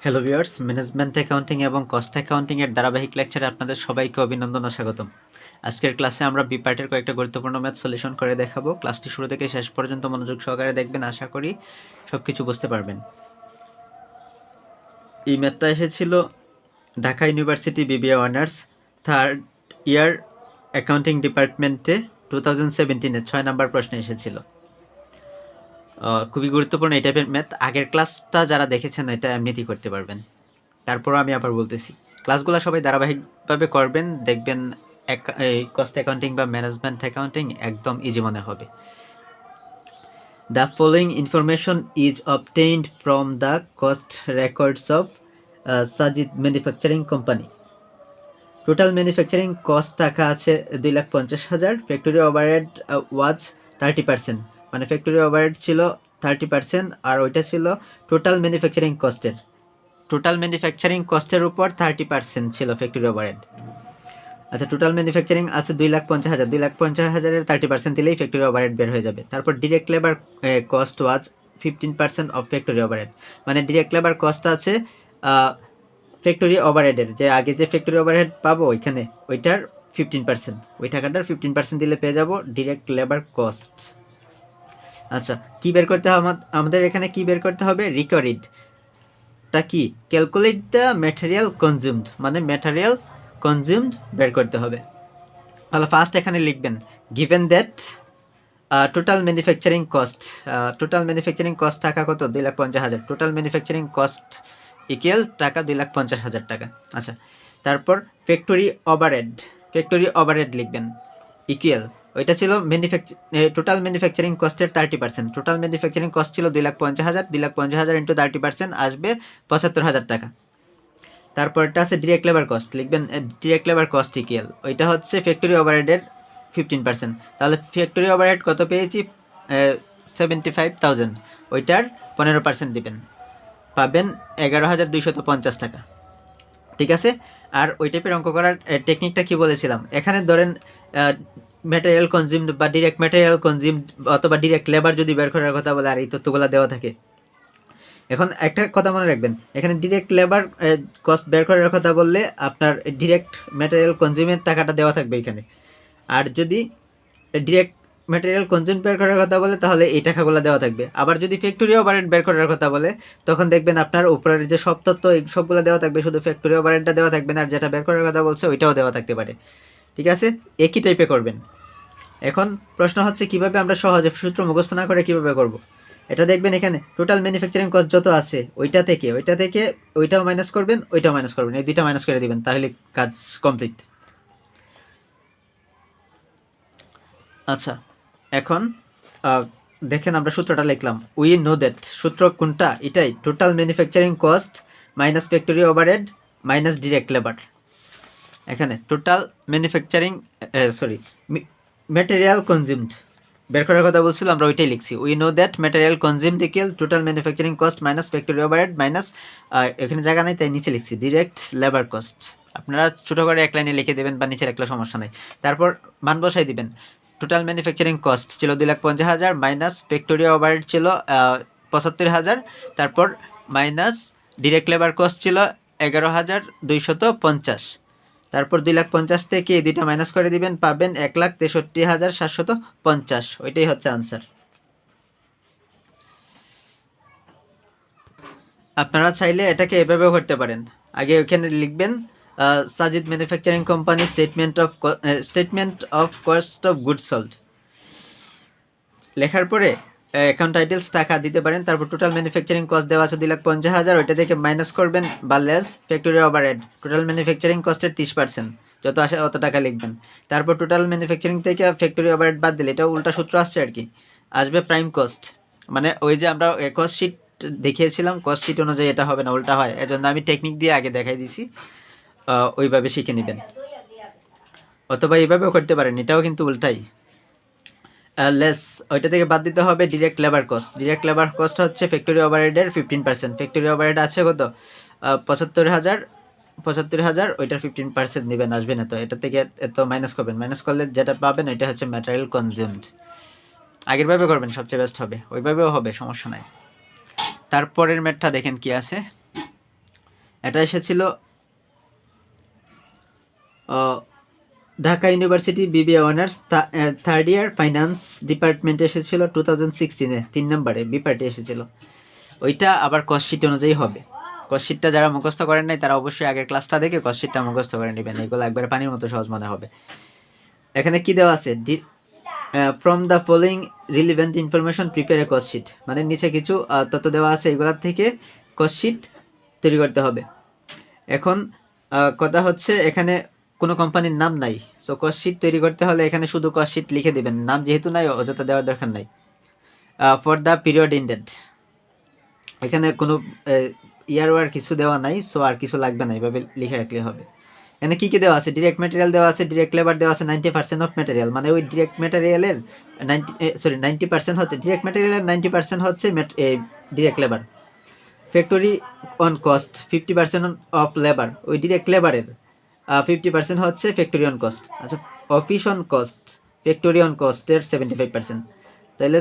Hello viewers, management accounting এবং cost accounting এর ধারাবাহিক লেকচারে আপনাদের সবাইকে অভিনন্দন ও স্বাগতম। আজকের ক্লাসে আমরা বি পার্টের কয়েকটা গুরুত্বপূর্ণ ম্যাথ সলিউশন করে দেখাবো। ক্লাসটি শুরু থেকে শেষ পর্যন্ত মনোযোগ সহকারে দেখবেন, আশা করি সবকিছু বুঝতে পারবেন। এই ম্যাথটা এসেছিল Dhaka university BBA honours third year accounting ডিপার্টমেন্টে 2017-এ 6 নাম্বার প্রশ্নে এসেছিল। খুবই গুরুত্বপূর্ণ এই টাইপের ম্যাথ। আগের ক্লাসটা যারা দেখেছেন এটা এমনিতেই করতে পারবেন। তারপরও আমি আবার বলতেছি, ক্লাসগুলো সবাই ধারাবাহিকভাবে করবেন, দেখবেন এই কস্ট অ্যাকাউন্টিং বা ম্যানেজমেন্ট অ্যাকাউন্টিং একদম ইজি মনে হবে। The following information is obtained from the cost records of Sajid manufacturing company. Total manufacturing cost টাকা আছে 2,50,000। ফ্যাক্টরি ওভারহেড ওয়াজ 30%, মানে ফ্যাক্টরি ওভারহেড ছিল 30% আর ওইটা ছিল টোটাল ম্যানুফ্যাকচারিং কস্টের। টোটাল ম্যানুফ্যাকচারিং কস্টের উপর 30% ছিল ফ্যাক্টরি ওভারহেড। আচ্ছা, টোটাল ম্যানুফ্যাকচারিং আছে 2,50,000, 2,50,000-এর 30% দিলেই ফ্যাক্টরি ওভারহেড বের হয়ে যাবে। তারপর direct labour cost was 15% of factory overhead, মানে ডিরেক্ট লেবার কস্ট আছে ফ্যাক্টরি ওভারহেডের, যে আগে যে ফ্যাক্টরি ওভারহেড পাবো ওইখানে ওইটার 15%, ওই টাকাটার 15% দিলে পেয়ে যাব ডিরেক্ট লেবার কস্ট। আচ্ছা, কি বের করতে হবে আমাদের এখানে? কি বের করতে হবে? রিকরিড টা কি? ক্যালকুলেট দ্য ম্যাটেরিয়াল কনজিউমড, মানে ম্যাটেরিয়াল কনজিউমড বের করতে হবে। তাহলে ফার্স্ট এখানে লিখবেন given that total manufacturing cost টাকা কত? 2,50,000। টোটাল ম্যানুফ্যাকচারিং কস্ট ইকুয়াল টাকা 2,50,000 টাকা। আচ্ছা, তারপর ফ্যাক্টরি ওভারহেড লিখবেন ইকুয়াল, ওইটা ছিল টোটাল ম্যানুফ্যাকচারিং কস্টের 30%। টোটাল ম্যানুফ্যাকচারিং কস্ট ছিল 2,50,000, 2,50,000 ইন্টু 30% আসবে 75,000 টাকা। তারপরটা আছে ডিরেক্ট লেবার কস্ট, লিখবেন ডিরেক্ট লেবার কস্ট ইকুয়াল, ওইটা হচ্ছে ফ্যাক্টরি ওভারহেডের 15%। তাহলে ফ্যাক্টরি ওভারহেড কত পেয়েছি? 75,000, ওইটার 15% দিবেন, পাবেন 11,250 টাকা। ঠিক আছে। আর ওই টাইপের অঙ্ক করার টেকনিকটা কি বলেছিলাম? এখানে ধরেন ম্যাটেরিয়াল কনজিউমড বা ডিরেক্ট ম্যাটেরিয়াল কনজিউমড অথবা ডিরেক্ট লেবার যদি বের করার কথা বলে আর এই তথ্যগুলো দেওয়া থাকে, এখন একটা কথা মনে রাখবেন, এখানে ডিরেক্ট লেবার কস্ট বের করার কথা বললে আপনার ডিরেক্ট ম্যাটেরিয়াল কনজিউমের টাকাটা দেওয়া থাকবে এখানে। আর যদি ডিরেক্ট ম্যাটেরিয়াল কনজিউম বের করার কথা বলে তাহলে এই টাকাগুলো দেওয়া থাকবে। আবার যদি ফ্যাক্টরি ওভারহেড বের করার কথা বলে তখন দেখবেন আপনার উপরের যে সব তথ্য এই সবগুলো দেওয়া থাকবে, শুধু ফ্যাক্টরি ওভারহেডটা দেওয়া থাকবে না, আর যেটা বের করার কথা বলছে ওইটাও দেওয়া থাকতে পারে। ঠিক আছে, একই টাইপে করবেন। এখন প্রশ্ন হচ্ছে কিভাবে আমরা সহজে সূত্র মুখস্থ না করে কিভাবে করব। এটা দেখবেন এখানে টোটাল ম্যানুফ্যাকচারিং কস্ট যত আছে ওইটা থেকে ওইটাও মাইনাস করবেন, ওইটাও মাইনাস করবেন, এই দুইটা মাইনাস করে দিবেন, তাহলে কাজ কমপ্লিট। আচ্ছা, এখন দেখেন আমরা সূত্রটা লিখলাম। উই নো দ্যাট, সূত্র কোনটা? এটাই, total manufacturing cost minus factory overhead minus direct labour. এখানে টোটাল ম্যানুফ্যাকচারিং ম্যাটেরিয়াল কনজিউমড বের করার কথা বলছিল, আমরা ওইটাই লিখছি। We know that material consumed equal total manufacturing cost minus factory overhead minus, এখানে জায়গা নাই তাই নিচে লিখছি ডিরেক্ট লেবার কস্ট। আপনারা ছোটো করে এক লাইনে লিখে দেবেন বা নিচে রাখলে সমস্যা নাই। তারপর মান বসাই দিবেন। টোটাল ম্যানুফ্যাকচারিং কস্ট ছিল 2,50,000 মাইনাস ফ্যাক্টরি ওভারহেড ছিল 75,000, তারপর মাইনাস ডিরেক্ট লেবার কস্ট ছিল 11,250। তারপর 2,50,000 থেকে এই দুইটা মাইনাস করে দিবেন, পাবেন 1,63,750। ওইটাই হচ্ছে আনসার। আপনারা চাইলে এটাকে এভাবেও করতে পারেন। আগে ওইখানে লিখবেন Sajid manufacturing company statement of cost of goods sold, লেখার পরে অ্যাকাউন্ট টাইটেলস টাকা দিতে পারেন। তারপর টোটাল ম্যানুফ্যাকচারিং কস্ট দেওয়া আছে 2,50,000, ওইটা থেকে মাইনাস করবেন বা less factory overhead, total manufacturing কস্টের 30%, যত আসে অত টাকা লিখবেন। তারপর টোটাল ম্যানুফ্যাকচারিং থেকে ফ্যাক্টরি ওভারহেড বাদ দিলে, এটা উল্টা সূত্র আসছে আর কি, আসবে প্রাইম কস্ট, মানে ওই যে আমরা কস্ট শিট দেখিয়েছিলাম, কস্ট শিট অনুযায়ী এটা হবে না, উল্টা হয়, এজন্য আমি টেকনিক দিয়ে আগে দেখাই দিছি, ওইভাবে শিখে নেবেন। অথবা এইভাবেও করতে পারেন, এটাও কিন্তু উল্টাই। লেস ওইটা থেকে বাদ দিতে হবে direct labour cost. Direct labour cost হচ্ছে ফ্যাক্টরি ওভারহেডের 15%। ফ্যাক্টরি ওভারহেড আছে কত? 75,000, ওইটার 15% নেবেন, আসবে না তো, এটা থেকে এত মাইনাস করবেন, মাইনাস করলে যেটা পাবেন ওইটা হচ্ছে ম্যাটেরিয়াল কনজিউমড। আগেরভাবে করবেন, সবচেয়ে বেস্ট হবে, ওইভাবেও হবে, সমস্যা নাই। তারপরের ম্যাথটা দেখেন কি আছে। এটা এসেছিল Dhaka university BBA honours third year finance ডিপার্টমেন্টে এসেছিল 2016-এ 3 নম্বরে বি পার্টি এসেছিল। ওইটা আবার কস্টশিট অনুযায়ী হবে। কস্টশিটটা যারা মুখস্থ করেন নাই তারা অবশ্যই আগের ক্লাসটা দেখে কস্টশিটটা মুখস্থ করে নেবেন, এগুলো একবারে পানির মতো সহজ মনে হবে। এখানে কি দেওয়া আছে, from the following relevant information prepare a cost sheet, মানে নিচে কিছু তথ্য দেওয়া আছে, এগুলোর থেকে কস্টশিট তৈরি করতে হবে। এখন কথা হচ্ছে এখানে কোনো কোম্পানির নাম নাই, সো কস্টশিট তৈরি করতে হলে এখানে শুধু কস্টশিট লিখে দেবেন, নাম যেহেতু নাই অযথা দেওয়ার দরকার নাই। ফর দ্য পিরিয়ড ইন্ডেড, এখানে কোনো ইয়ার ওয়ার কিছু দেওয়া নাই, সো আর কিছু লাগবে না, এইভাবে লিখে রাখলে হবে। এখানে কী কী দেওয়া আছে, ডিরেক্ট ম্যাটেরিয়াল দেওয়া আছে, ডিরেক্ট লেবার দেওয়া আছে 90% অফ ম্যাটেরিয়াল, মানে ওই ডিরেক্ট ম্যাটেরিয়ালের 90% হচ্ছে ডিরেক্ট ম্যাটেরিয়ালের, 90% হচ্ছে direct labour. Factory on cost 50% of labour, ওই ডিরেক্ট লেবারের 50% হচ্ছে ফ্যাক্টরি অন কস্ট। আচ্ছা, office on cost factory on কস্টের 75%, তাহলে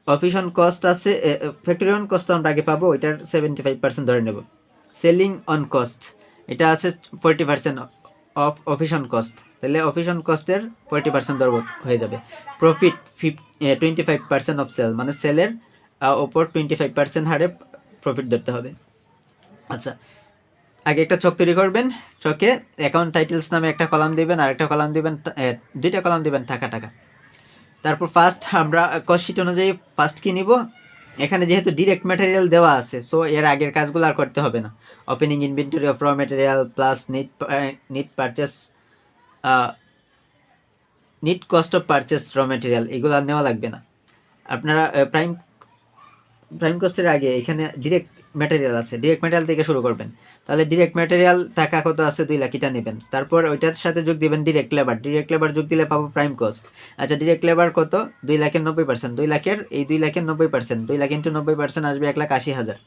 অফিস অন কস্ট আছে, ফ্যাক্টরি অন কস্ট আমরা আগে পাবো, ওইটার 75% ধরে নেব। সেলিং অন কস্ট এটা আছে 40% অফ অফিস অন কস্ট, তাহলে অফিস অন কস্টের 40% ধরব হয়ে যাবে। প্রফিট 25% অফ সেল, মানে সেলের ওপর 25% হারে প্রফিট ধরতে হবে। আচ্ছা, আগে একটা ছক তৈরি করবেন, ছকে অ্যাকাউন্ট টাইটেলস নামে একটা কলাম দিবেন, আর একটা কলাম দিবেন, দুইটা কলাম দিবেন টাকা টাকা। তারপর ফার্স্ট আমরা কস্টশিট অনুযায়ী ফার্স্ট কি নিব, এখানে যেহেতু ডিরেক্ট ম্যাটেরিয়াল দেওয়া আছে, সো এর আগের কাজগুলো আর করতে হবে না। Opening inventory of raw material plus net purchase, net cost of purchase raw material, এগুলো আর নেওয়া লাগবে না। আপনারা প্রাইম কস্টের আগে এখানে ডিরেক্ট ম্যাটেরিয়াল আছে, ডিরেক্ট ম্যাটেরিয়াল থেকে শুরু করবেন। তাহলে ডিরেক্ট ম্যাটেরিয়াল টাকা কত আছে 2 লাখ, এটা নেবেন। তারপর ওইটার সাথে যোগ দিবেন ডিরেক্ট লেবার, ডিরেক্ট লেবার যোগ দিলে পাবো প্রাইম কস্ট। আচ্ছা, ডিরেক্ট লেবার কত, 2 লাখের 90%, 2 লাখের 90%, 2 লাখ ইন্টু 90% আসবে 1,80,000।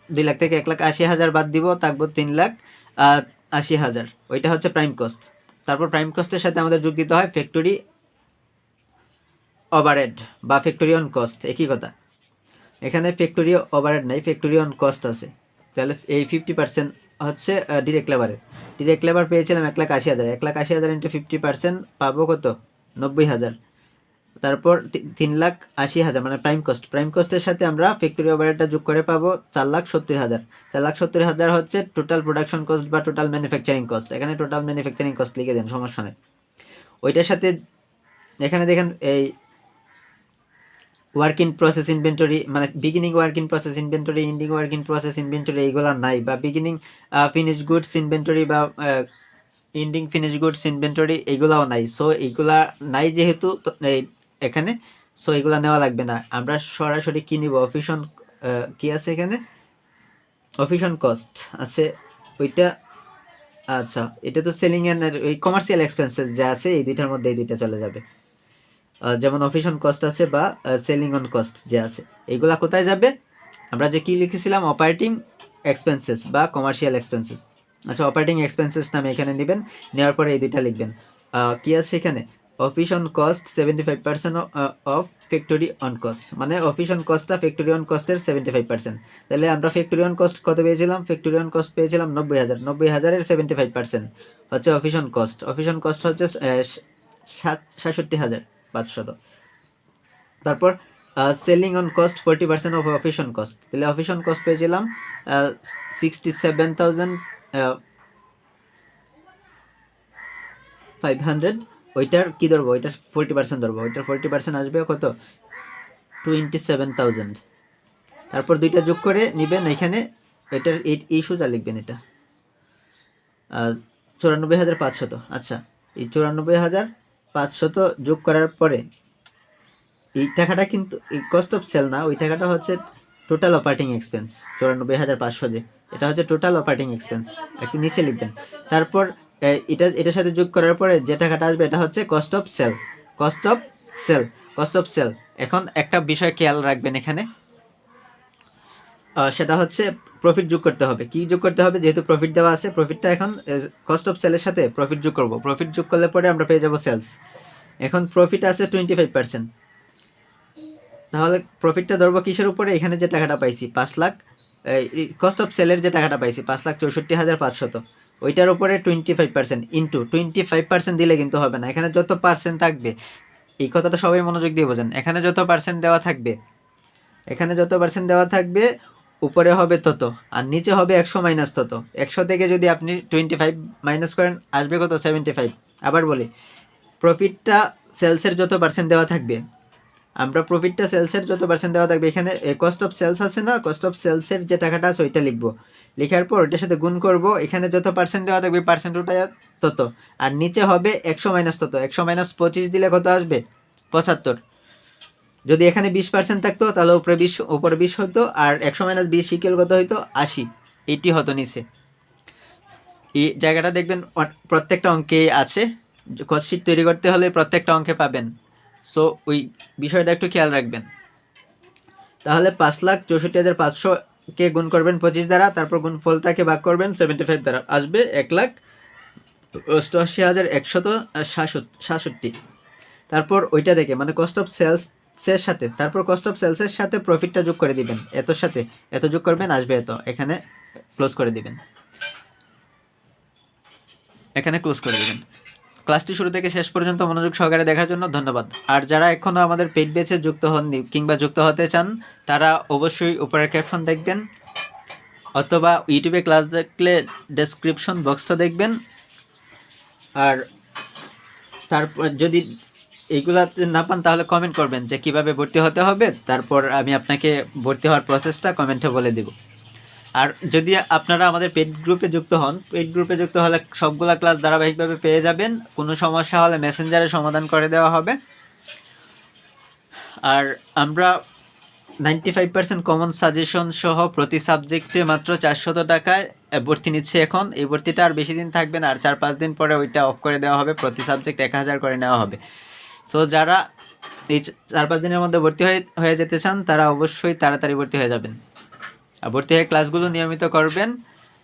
2 লাখ থেকে 1,80,000 বাদ দিব, থাকবো 3,80,000, ওইটা হচ্ছে প্রাইম কস্ট। তারপর প্রাইম কস্টের সাথে আমাদের যোগ দিতে হয় ফ্যাক্টরি ওভারহেড বা ফ্যাক্টরি অন কস্ট, একই কথা। এখানে ফ্যাক্টরি ওভারহেড নাই, ফ্যাক্টরি অন কস্ট আছে, তাহলে এই 50% হচ্ছে ডিরেক্ট লেবারের। ডিরেক্ট লেবার পেয়েছিলাম 1,80,000, 1,80,000 ইন্টু 50% পাবো কত, 90,000। তারপর 3,80,000 মানে প্রাইম কস্ট, প্রাইম কস্টের সাথে আমরা ফ্যাক্টরি ওভারহেডটা যোগ করে পাবো 4,70,000। 4,70,000 হচ্ছে টোটাল প্রোডাকশন কস্ট বা টোটাল ম্যানুফ্যাকচারিং কস্ট, এখানে টোটাল ম্যানুফ্যাকচারিং কস্ট লিখে দেন, সমস্যা নেই। ওইটার সাথে এখানে দেখেন এই ওয়ার্ক ইন প্রসেস ইনভেন্টরি, মানে beginning work in process inventory, ending work in process inventory, এইগুলো নাই, বা বিগিনিং ফিনিশ গুডস ইনভেন্টরি বা এন্ডিং ফিনিশ গুডস ইনভেন্টরি, এইগুলাও নাই। সো এইগুলা নাই যেহেতু এখানে, সো এইগুলা নেওয়া লাগবে না। আমরা সরাসরি কি নিব, অফিস অন কি আছে এখানে, অফিস অন কস্ট আছে ওইটা। আচ্ছা, এটা তো সেলিং এন্ড ওই কমার্শিয়াল এক্সপেন্সেস যা আছে, এই দুইটার মধ্যে এই দুইটা চলে যাবে। যেমন অফিস অন কস্ট আছে বা সেলিং অন কস্ট যে আছে, এইগুলা কোথায় যাবে, আমরা যে কি লিখেছিলাম অপারেটিং এক্সপেন্সেস বা কমার্শিয়াল এক্সপেন্সেস। আচ্ছা, অপারেটিং এক্সপেন্সেস নামে এখানে নেবেন, নেওয়ার পরে এই দুইটা লিখবেন। কি আছে এখানে, office on cost 75% of factory on cost, মানে অফিস অন কস্টটা ফ্যাক্টরি অন কস্টের 75%। তাহলে আমরা ফ্যাক্টরি অন কস্ট কত পেয়েছিলাম, ফ্যাক্টরি অন কস্ট পেয়েছিলাম 90,000, 90,000-এর 75% হচ্ছে office on cost. Office on cost হচ্ছে 67,500। তারপর selling on cost 40% of office on cost, তাহলে অফিস অন কস্ট পেয়েছিলাম 67,500, ওইটার কি ধরবো, ওইটার 40% ধরবো, ওইটার 40% আসবে কত, 27,000। তারপর দুইটা যোগ করে নেবেন, এখানে এটার এই সোজা লিখবেন, এটা 94,500। আচ্ছা, এই 94,500 যোগ করার পরে এই টাকাটা কিন্তু এই কস্ট অফ সেল না, ওই টাকাটা হচ্ছে টোটাল অপারেটিং এক্সপেন্স। 94,500 যে, এটা হচ্ছে টোটাল অপারেটিং এক্সপেন্স, একটু নিচে লিখবেন। তারপর এটার সাথে যোগ করার পরে যে টাকাটা আসবে এটা হচ্ছে cost of sale, cost of sale, cost of sale. এখন একটা বিষয় খেয়াল রাখবেন এখানে, সেটা হচ্ছে প্রফিট যোগ করতে হবে। কি যোগ করতে হবে, যেহেতু প্রফিট দেওয়া আছে, প্রফিটটা এখন কস্ট অফ সেলের সাথে প্রফিট যোগ করব, প্রফিট যোগ করলে পরে আমরা পেয়ে যাব সেলস। এখন প্রফিট আছে 25%, তাহলে প্রফিটটা ধরবো কিসের উপরে, এখানে যে টাকাটা পাইছি 5,00,000 কস্ট অফ সেলের যে টাকাটা পাইছি 5,64,500, ওইটার উপরে 25% ইন্টু 25% দিলে কিন্তু হবে না। এখানে যত পার্সেন্ট থাকবে, এই কথাটা সবাই মনোযোগ দিয়ে বোঝেন, এখানে যত পার্সেন্ট দেওয়া থাকবে, এখানে যত পার্সেন্ট দেওয়া থাকবে উপরে হবে তত, আর নিচে হবে 100 মাইনাস তত। 100 থেকে যদি আপনি 25 মাইনাস করেন আসবে কত? 75। আবার বলি, প্রফিটটা সেলসের যত পার্সেন্ট দেওয়া থাকবে, আমরা প্রফিটটা সেলসের যত পার্সেন্ট দেওয়া থাকবে, এখানে কস্ট অফ সেলস আছে না, কস্ট অফ সেলসের যে টাকাটা আছে ওইটা লিখবো, লেখার পর ওইটার সাথে গুণ করব, এখানে যত পার্সেন্ট দেওয়া থাকবে পার্সেন্ট ওটা তত, আর নিচে হবে 100 মাইনাস তত। 100 মাইনাস 25 দিলে কত আসবে? 75। যদি এখানে 20% থাকতো তাহলে উপরে 20 হতো, আর 100 মাইনাস 20 ইকুয়াল কত হইতো? 80। এইটি হতো নিচে। এই জায়গাটা দেখবেন প্রত্যেকটা অঙ্কে আছে, কস্ট শিট তৈরি করতে হলে প্রত্যেকটা অঙ্কে পাবেন। সো ওই বিষয়টা একটু খেয়াল রাখবেন। তাহলে 5,64,500-কে গুণ করবেন 25 দ্বারা, তারপর গুণফলটাকে ভাগ করবেন 75 দ্বারা, আসবে 1,88,167। তারপর ওইটা থেকে মানে কস্ট অফ সেলসের সাথে, তারপর কস্ট অফ সেলসের সাথে প্রফিটটা যোগ করে দিবেন, এতর সাথে এত যোগ করবেন, আসবে এত, এখানে ক্লোজ করে দিবেন, এখানে ক্লোজ করে দিবেন। ক্লাসটি শুরু থেকে শেষ পর্যন্ত মনোযোগ সহকারে দেখার জন্য ধন্যবাদ। আর যারা এখনও আমাদের পেইড ব্যাচে যুক্ত হননি কিংবা যুক্ত হতে চান, তারা অবশ্যই উপরের ক্যাপশন দেখবেন, অথবা ইউটিউবে ক্লাস দেখলে ডেসক্রিপশন বক্সটা দেখবেন। আর তারপর যদি এইগুলাতে না পান তাহলে কমেন্ট করবেন যে কিভাবে ভর্তি হতে হবে, তারপর আমি আপনাকে ভর্তি হওয়ার প্রসেসটা কমেন্টে বলে দেব। আর যদি আপনারা আমাদের পেইড গ্রুপে যুক্ত হন, পেইড গ্রুপে যুক্ত হলে সবগুলা ক্লাস ধারাবাহিকভাবে পেয়ে যাবেন, কোনো সমস্যা হলে মেসেঞ্জারে সমাধান করে দেওয়া হবে। আর আমরা 95% কমন সাজেশন সহ প্রতি সাবজেক্টে মাত্র 400 টাকায় ভর্তি নিচ্ছি এখন। এই ভর্তিটা আর বেশি দিন থাকবে না, আর 4-5 দিন পরে ওইটা অফ করে দেওয়া হবে, প্রতি সাবজেক্ট 1000 করে নেওয়া হবে। সো যারা এই 4-5 দিনের মধ্যে ভর্তি হয়ে যেতে চান তারা অবশ্যই তাড়াতাড়ি ভর্তি হয়ে যাবেন, আর ভর্তি হয়ে ক্লাসগুলো নিয়মিত করবেন,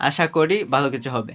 আশা করি ভালো কিছু হবে।